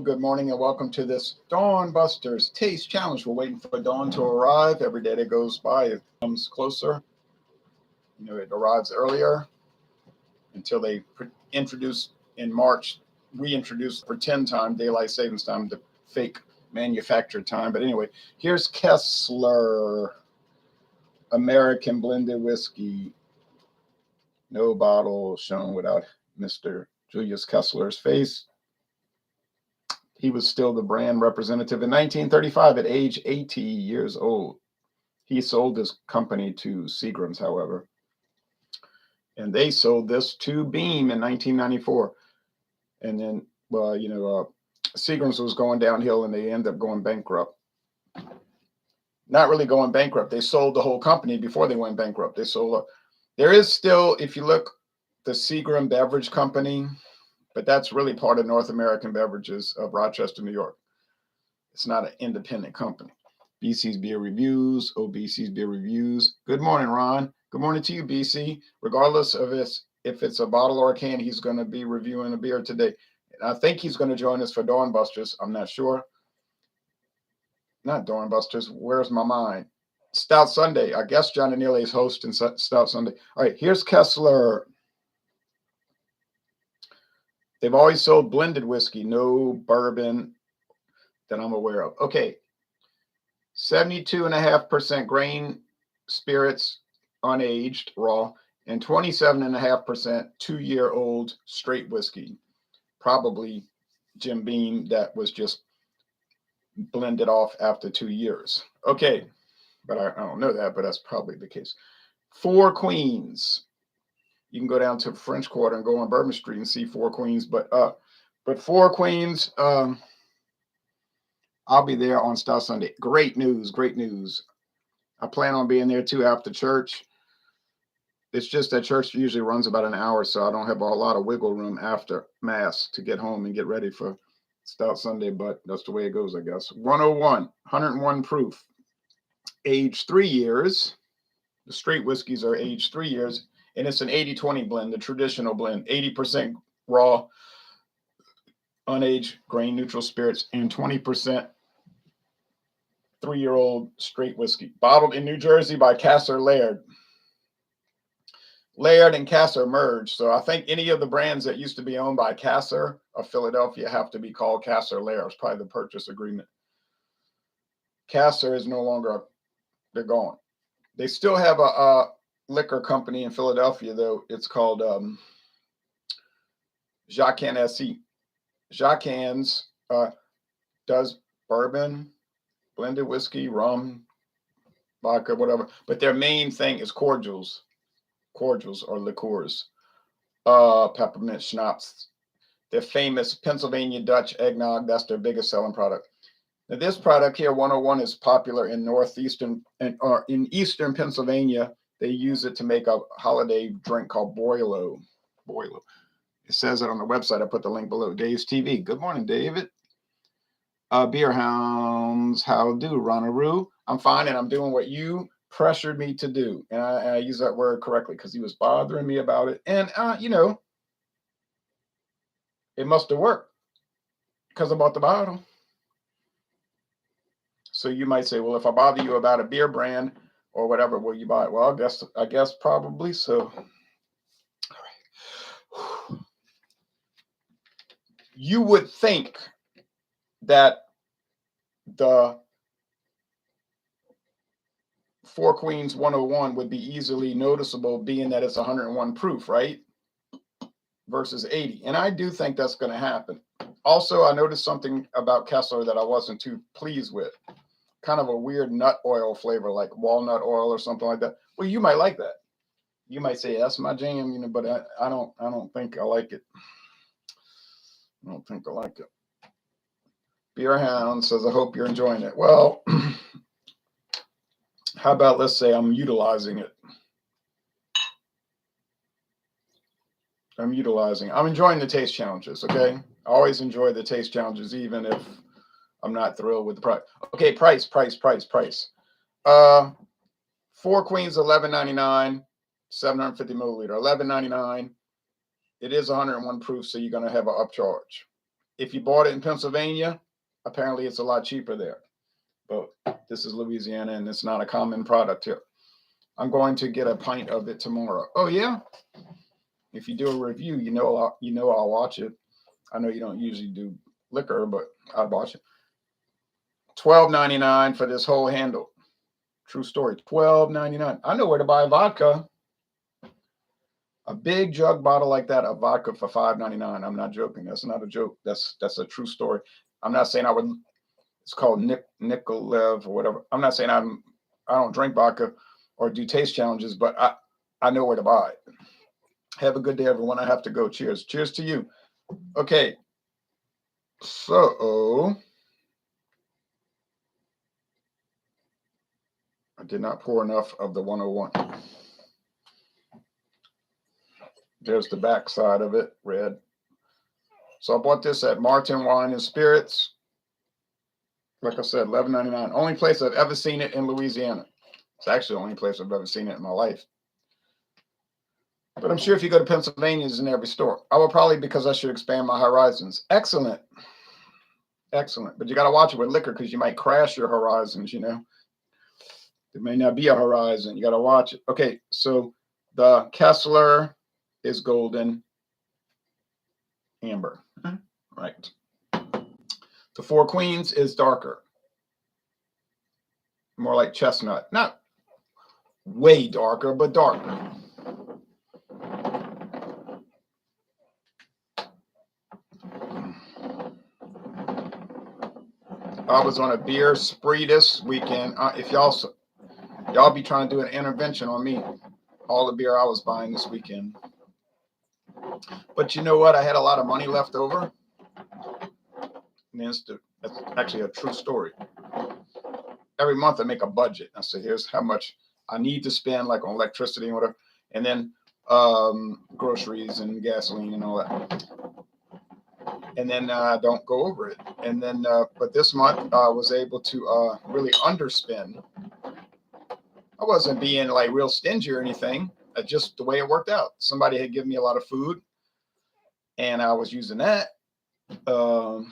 good morning, and welcome to this Dawn Busters Taste Challenge. We're waiting for dawn to arrive. Every day that goes by, it comes closer. It arrives earlier until they introduce in March. We introduced pretend time, daylight savings time, the fake manufactured time. But anyway, here's Kessler American blended whiskey. No bottle shown without Mr. Julius Kessler's face. He was still the brand representative in 1935 at age 80 years old. He sold his company to Seagram's, however. And they sold this to Beam in 1994. And then, Seagram's was going downhill and they ended up going bankrupt. Not really going bankrupt. They sold the whole company before they went bankrupt. There is still, if you look, the Seagram Beverage Company, but that's really part of North American Beverages of Rochester, New York. It's not an independent company. BC's Beer Reviews, OBC's Beer Reviews. Good morning, Ron. Good morning to you, BC. Regardless of if it's a bottle or a can, he's going to be reviewing a beer today. And I think he's going to join us for Dawn Busters. I'm not sure. Not Dawn Busters. Where's my mind? Stout Sunday. I guess John and Neely is hosting Stout Sunday. All right, here's Kessler. They've always sold blended whiskey, no bourbon that I'm aware of. Okay, 72.5% grain spirits, unaged, raw, and 27.5% 2-year-old straight whiskey. Probably Jim Beam that was just blended off after 2 years. Okay, but I don't know that, but that's probably the case. Four Queens. You can go down to French Quarter and go on Bourbon Street and see Four Queens. But Four Queens, I'll be there on Stout Sunday. Great news, great news. I plan on being there too after church. It's just that church usually runs about an hour, so I don't have a lot of wiggle room after Mass to get home and get ready for Stout Sunday, but that's the way it goes, I guess. 101 proof. Age 3 years. The straight whiskeys are aged 3 years. And it's an 80-20 blend, the traditional blend, 80% raw, unaged, grain-neutral spirits, and 20% 3-year-old straight whiskey. Bottled in New Jersey by Kasser Laird. Laird and Kasser merged, so I think any of the brands that used to be owned by Kasser of Philadelphia have to be called Kasser Laird. It's probably the purchase agreement. Kasser is no longer, they're gone. They still have a liquor company in Philadelphia, though. It's called Jacques SE. Jacques does bourbon, blended whiskey, rum, vodka, whatever. But their main thing is cordials or liqueurs, peppermint schnapps. Their famous Pennsylvania Dutch eggnog, that's their biggest selling product. Now, this product here, 101, is popular in in eastern Pennsylvania. They use it to make a holiday drink called Boilo. It says it on the website. I put the link below. Dave's TV. Good morning, David. Beer Hounds, how do, Ronaroo? I'm fine, and I'm doing what you pressured me to do. And I use that word correctly because he was bothering me about it. And, it must have worked because I bought the bottle. So you might say, well, if I bother you about a beer brand or whatever, will you buy it? Well, I guess probably so. All right. You would think that the Four Queens 101 would be easily noticeable, being that it's 101 proof, right? Versus 80. And I do think that's going to happen. Also, I noticed something about Kessler that I wasn't too pleased with. Kind of a weird nut oil flavor, like walnut oil or something like that. Well, you might like that. You might say that's my jam, but I don't think I like it. I don't think I like it. Beer Hound says, I hope you're enjoying it. Well, how about let's say I'm utilizing it. I'm enjoying the taste challenges, okay? I always enjoy the taste challenges, even if I'm not thrilled with the price. Okay, price. Four Queens, $11.99, 750 milliliter, $11.99. It is 101 proof, so you're going to have an upcharge. if you bought it in Pennsylvania, apparently it's a lot cheaper there. But this is Louisiana, and it's not a common product here. I'm going to get a pint of it tomorrow. Oh yeah, if you do a review, you know I'll watch it. I know you don't usually do liquor, but I'll watch it. $12.99 for this whole handle. True story. $12.99. I know where to buy vodka. A big jug bottle like that of vodka for $5.99. I'm not joking. That's not a joke. That's a true story. I'm not saying I would. It's called Nikolaev or whatever. I'm not saying I don't drink vodka or do taste challenges, but I know where to buy it. Have a good day, everyone. I have to go. Cheers. Cheers to you. Okay. So I did not pour enough of the 101. There's the back side of it, red. So I bought this at Martin Wine and Spirits. Like I said, $11.99. Only place I've ever seen it in Louisiana. It's actually the only place I've ever seen it in my life. But I'm sure if you go to Pennsylvania, it's in every store. I will probably, because I should expand my horizons. Excellent. Excellent. But you got to watch it with liquor because you might crash your horizons, you know. There may not be a horizon. You got to watch it. Okay, so the Kessler is golden amber. Right. The Four Queens is darker. More like chestnut. Not way darker, but darker. I was on a beer spree this weekend. If y'all be trying to do an intervention on me, all the beer I was buying this weekend. But you know what? I had a lot of money left over. And that's actually a true story. Every month I make a budget. I say, here's how much I need to spend, like on electricity and whatever, and then groceries and gasoline and all that. And then I don't go over it. And then, but this month I was able to really underspend. I wasn't being like real stingy or anything. Just the way it worked out. Somebody had given me a lot of food, and I was using that. I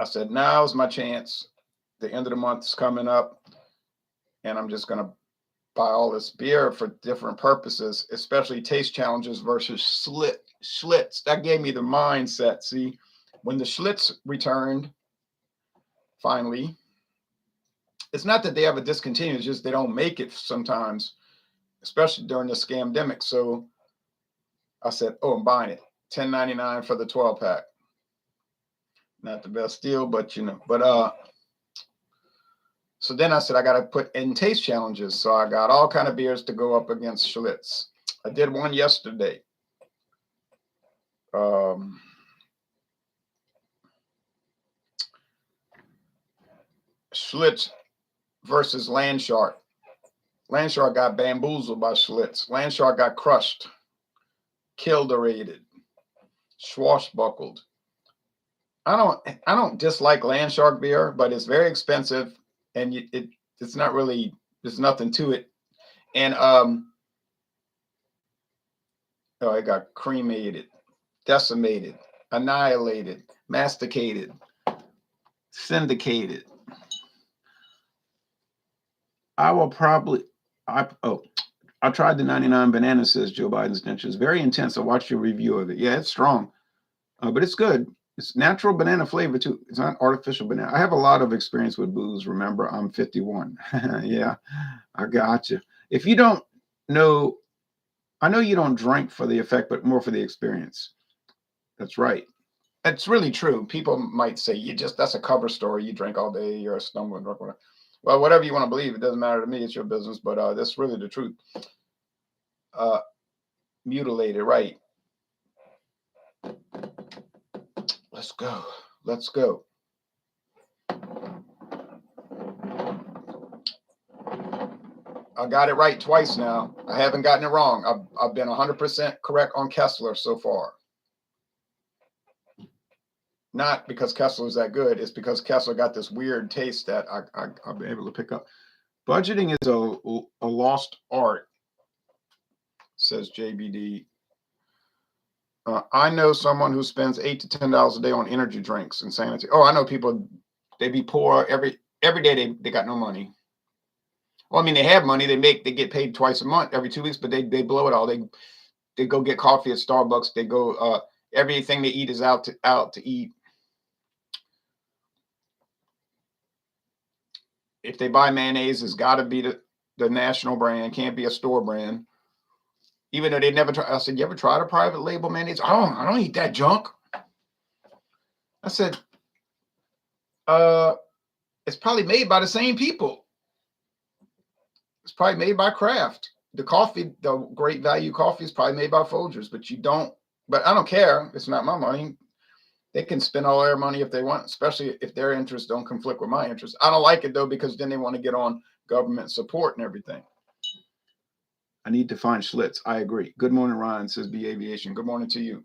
said, now's my chance. The end of the month is coming up, and I'm just gonna buy all this beer for different purposes, especially taste challenges versus Schlitz. That gave me the mindset. See, when the Schlitz returned, finally, it's not that they ever discontinued, it's just they don't make it sometimes, especially during the scamdemic. So I said, oh, I'm buying it. $10.99 for the 12-pack. Not the best deal, but you know, so then I said, I got to put in taste challenges. So I got all kind of beers to go up against Schlitz. I did one yesterday. Schlitz versus Landshark. Landshark got bamboozled by Schlitz. Landshark got crushed, kilderated, swashbuckled. I don't dislike Landshark beer, but it's very expensive, and it's not really, there's nothing to it. And it got cremated, decimated, annihilated, masticated, syndicated. I tried the 99 banana, says Joe Biden's dentures. Very intense. I watched your review of it. Yeah, it's strong, but it's good. It's natural banana flavor too. It's not artificial banana. I have a lot of experience with booze. Remember, I'm 51. Yeah, I got you. If you don't know, I know you don't drink for the effect, but more for the experience. That's right. It's really true. People might say, that's a cover story. You drink all day, you're a stumbling drunk, whatever. Well, whatever you want to believe, it doesn't matter to me. It's your business, but that's really the truth. Mutilated, right? Let's go. Let's go. I got it right twice now. I haven't gotten it wrong. I've been 100% correct on Kessler so far. Not because Kessler is that good. It's because Kessler got this weird taste that I've been able to pick up. Budgeting is a lost art. says JBD. I know someone who spends $8 to $10 a day on energy drinks and sanity. Oh, I know people, they be poor every day. They got no money. Well, I mean, they have money. They get paid twice a month, every 2 weeks, but they blow it all. They go get coffee at Starbucks. They go, everything they eat is out to eat. If they buy mayonnaise, it's got to be the national brand. Can't be a store brand. Even though they never try. I said, you ever tried a private label mayonnaise? Oh, I don't eat that junk. I said, it's probably made by the same people. It's probably made by Kraft. The coffee, the great value coffee is probably made by Folgers, but I don't care. It's not my money. They can spend all their money if they want, especially if their interests don't conflict with my interests. I don't like it though, because then they want to get on government support and everything. I need to find Schlitz. I agree. Good morning, Ryan, says B Aviation. Good morning to you.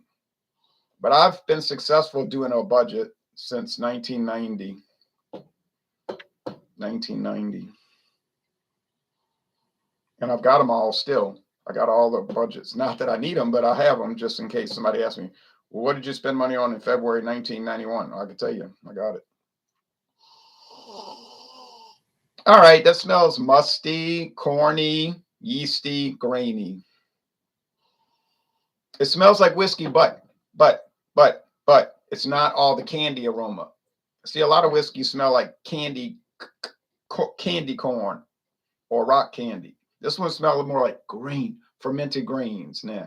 But I've been successful doing a budget since 1990. 1990. And I've got them all still. I got all the budgets. Not that I need them, but I have them just in case somebody asks me, well, what did you spend money on in February 1991? I can tell you. I got it. All right. That smells musty, corny, yeasty, grainy. It smells like whiskey, but it's not all the candy aroma. See, a lot of whiskey smell like candy corn or rock candy. This one smells more like fermented grains. Nah.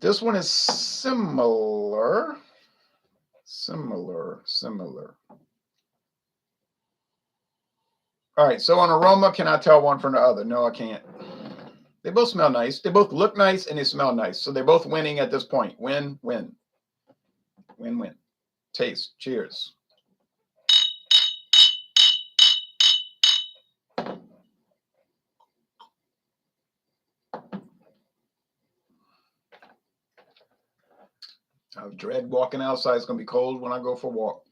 This one is similar. All right, so on aroma, can I tell one from the other? No, I can't. They both smell nice. They both look nice and they smell nice. So they're both winning at this point. Win, win. Win, win. Taste. Cheers. I dread walking outside. It's going to be cold when I go for a walk.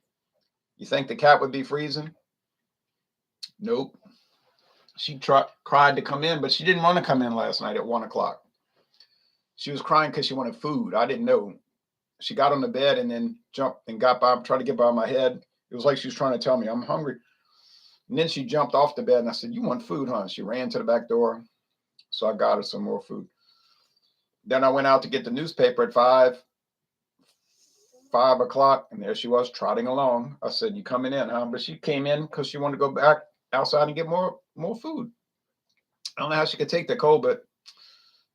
You think the cat would be freezing? Nope. She cried to come in, but she didn't want to come in last night at 1 o'clock. She was crying because she wanted food. I didn't know. She got on the bed and then jumped and tried to get by my head. It was like she was trying to tell me, I'm hungry. And then she jumped off the bed and I said, you want food, huh? She ran to the back door. So I got her some more food. Then I went out to get the newspaper at 5 o'clock, and there she was trotting along. I said, you coming in, huh? But she came in because she wanted to go back outside and get more food. I don't know how she could take the cold, but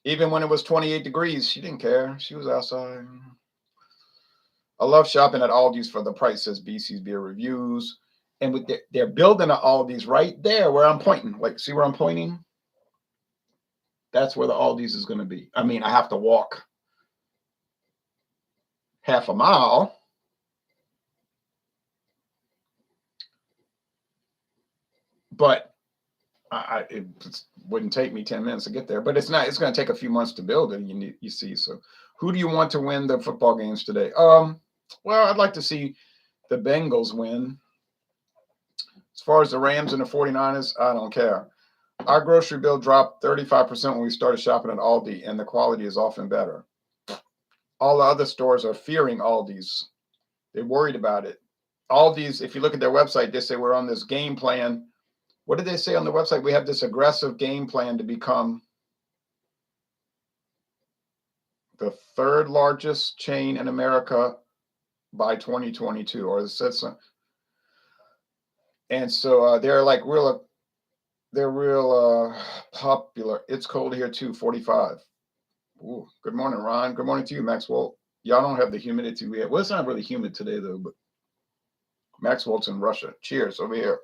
even when it was 28 degrees, she didn't care. She was outside. I love shopping at Aldi's for the price, says BC's Beer Reviews. And they're building an Aldi's right there where I'm pointing. Like, see where I'm pointing? That's where the Aldi's is going to be. I mean, I have to walk half a mile. But it wouldn't take me 10 minutes to get there. But it's not. It's going to take a few months to build it. You see. So, who do you want to win the football games today? Well, I'd like to see the Bengals win. As far as the Rams and the 49ers, I don't care. Our grocery bill dropped 35% when we started shopping at Aldi, and the quality is often better. All the other stores are fearing Aldi's. They're worried about it. Aldi's, if you look at their website, they say we're on this game plan. What did they say on the website? We have this aggressive game plan to become the third largest chain in America by 2022, or it said something. And so they're like real popular. It's cold here too, 45. Ooh, good morning, Ron. Good morning to you, Maxwell. Y'all don't have the humidity we have. Well, it's not really humid today though, but Maxwell's in Russia. Cheers over here.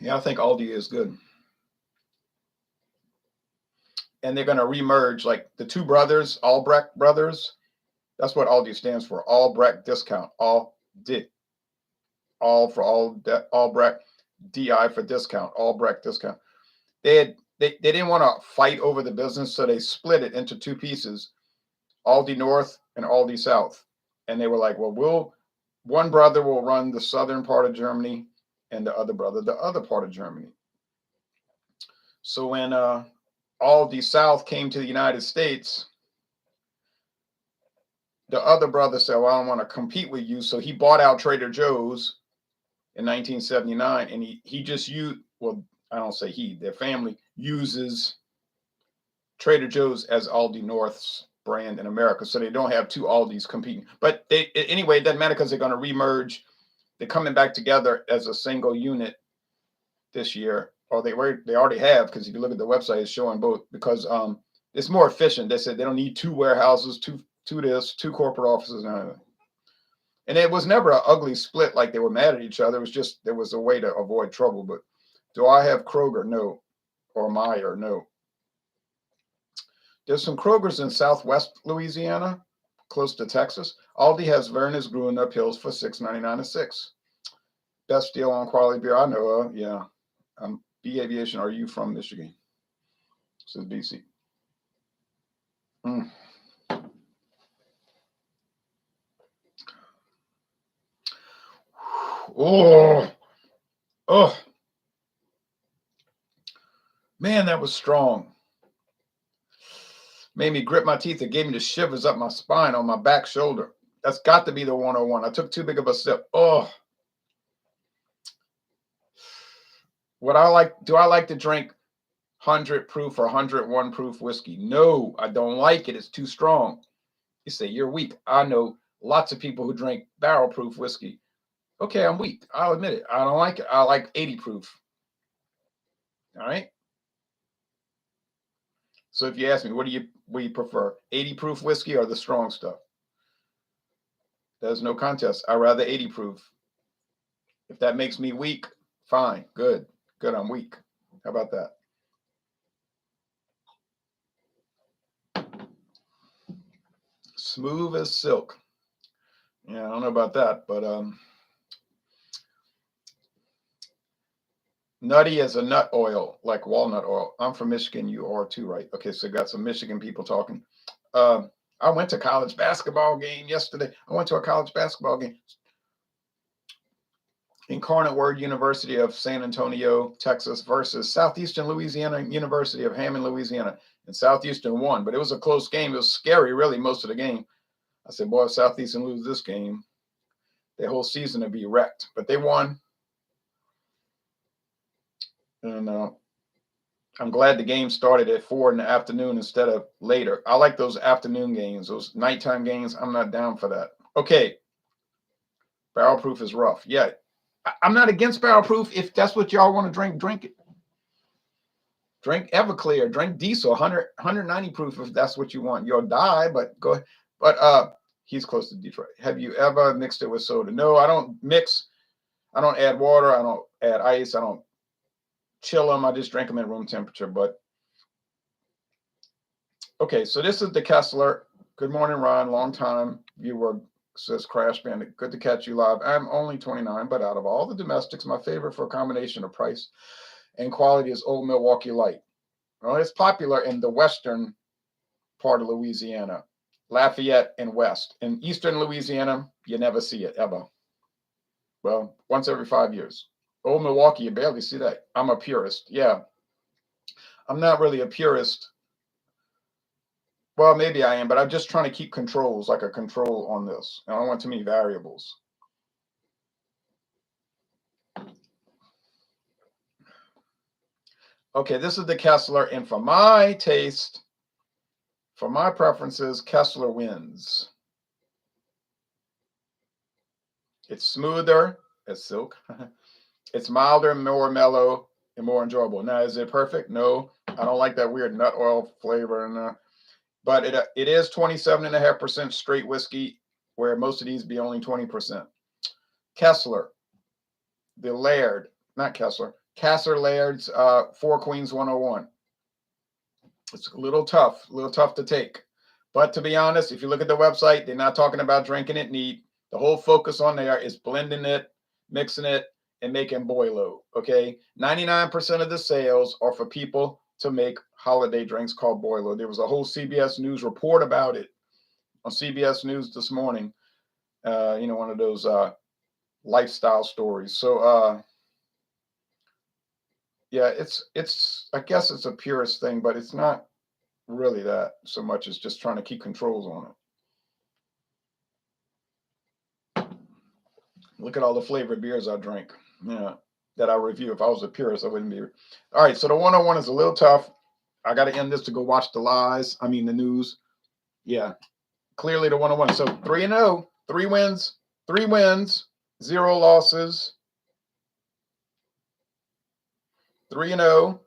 Yeah, I think Aldi is good. And they're going to remerge, like the two brothers, Albrecht brothers. That's what Aldi stands for. Albrecht discount. Albrecht, DI for discount. Albrecht discount. They didn't want to fight over the business, so they split it into two pieces, Aldi North and Aldi South. And they were like, well, one brother will run the southern part of Germany and the other brother the other part of Germany. So when Aldi South came to the United States, the other brother said, well, I don't want to compete with you. So he bought out Trader Joe's in 1979. And he just used, well, I don't say he, their family uses Trader Joe's as Aldi North's brand in America. So they don't have two Aldis competing. But anyway, it doesn't matter because they're going to remerge. They're coming back together as a single unit this year. Or they already have, because if you look at the website, it's showing both, because it's more efficient. They said they don't need two warehouses, two corporate offices. And it was never an ugly split like they were mad at each other. It was just there was a way to avoid trouble. But do I have Kroger? No. Or Meijer? No. There's some Krogers in Southwest Louisiana, close to Texas. Aldi has Vernors Gruen up hills for $6.99 a six. Best deal on quality beer I know of. Yeah. B Aviation, are you from Michigan? Says BC. Oh, man, that was strong. Made me grip my teeth. It gave me the shivers up my spine on my back shoulder. That's got to be the 101. I took too big of a sip. Oh. Do I like to drink 100 proof or 101 proof whiskey? No, I don't like it. It's too strong. You say you're weak. I know lots of people who drink barrel proof whiskey. Okay, I'm weak. I'll admit it. I don't like it. I like 80 proof. All right. So if you ask me, what do you prefer? 80 proof whiskey or the strong stuff? There's no contest. I'd rather 80 proof. If that makes me weak, fine. Good. I'm weak. How about that? Smooth as silk. Yeah, I don't know about that, but nutty as a nut oil, like walnut oil. I'm from Michigan. You are too, right? Okay, so got some Michigan people talking. I went to college basketball game yesterday. I went to a college basketball game. Incarnate Word University of San Antonio, Texas versus Southeastern Louisiana University of Hammond, Louisiana. And Southeastern won, but it was a close game. It was scary, really, most of the game. I said, boy, if Southeastern lose this game, their whole season would be wrecked. But they won. And I'm glad the game started at 4 in the afternoon instead of later. I like those afternoon games, those nighttime games. I'm not down for that. Okay. Barrel proof is rough. Yeah. I'm not against barrel proof. If that's what y'all want to drink, drink it. Drink Everclear, drink Diesel, 190 proof if that's what you want. You'll die, but go ahead. But he's close to Detroit. Have you ever mixed it with soda? No, I don't mix. I don't add water. I don't add ice. I don't chill them. I just drink them at room temperature. But okay, so this is the Kessler. Good morning, Ron. Long time viewer. Says Crash Bandit. Good to catch you live. I'm only 29, but out of all the domestics, my favorite for a combination of price and quality is Old Milwaukee Light. Well, it's popular in the western part of Louisiana, Lafayette and West. In eastern Louisiana, you never see it ever. Well, once every 5 years. Old Milwaukee, you barely see that. I'm a purist. Yeah. I'm not really a purist. Well, maybe I am, but I'm just trying to keep controls, like a control on this. I don't want too many variables. Okay, this is the Kessler, and for my taste, for my preferences, Kessler wins. It's smoother as silk. It's milder, more mellow, and more enjoyable. Now, is it perfect? No, I don't like that weird nut oil flavor. But it is 27.5% straight whiskey, where most of these be only 20%. Kessler, the Laird, not Kessler, Kasser Laird's 4 Queens 101. It's a little tough to take. But to be honest, if you look at the website, they're not talking about drinking it neat. The whole focus on there is blending it, mixing it, and making boilo. Okay, 99% of the sales are for people to make holiday drinks called boilo. There was a whole CBS News report about it on CBS News this morning. One of those lifestyle stories. So yeah, it's I guess it's a purist thing, but it's not really that so much as just trying to keep controls on it. Look at all the flavored beers I drink. Yeah, that I review. If I was a purist, I wouldn't be. All right, so the 101 is a little tough. I got to end this to go watch the news. Yeah, clearly the 101. So 3-0, 3 wins, 3 wins, 0 losses. 3-0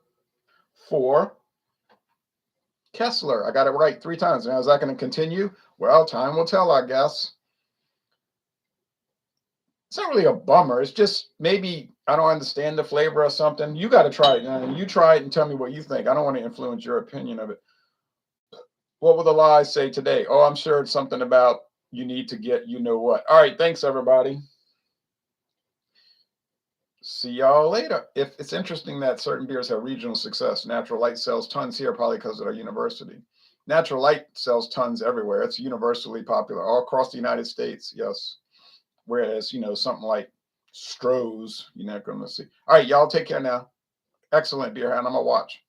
for Kessler. I got it right 3 times. Now, is that going to continue? Well, time will tell, I guess. It's not really a bummer. It's just maybe I don't understand the flavor or something. You got to try it. You try it and tell me what you think. I don't want to influence your opinion of it. What will the lies say today? Oh, I'm sure it's something about you need to get you know what. All right. Thanks, everybody. See y'all later. If it's interesting that certain beers have regional success. Natural Light sells tons here, probably because of their university. Natural Light sells tons everywhere. It's universally popular all across the United States. Yes. Whereas, something like Stroh's, you're not going to see. All right, y'all take care now. Excellent beer, and I'm going to watch.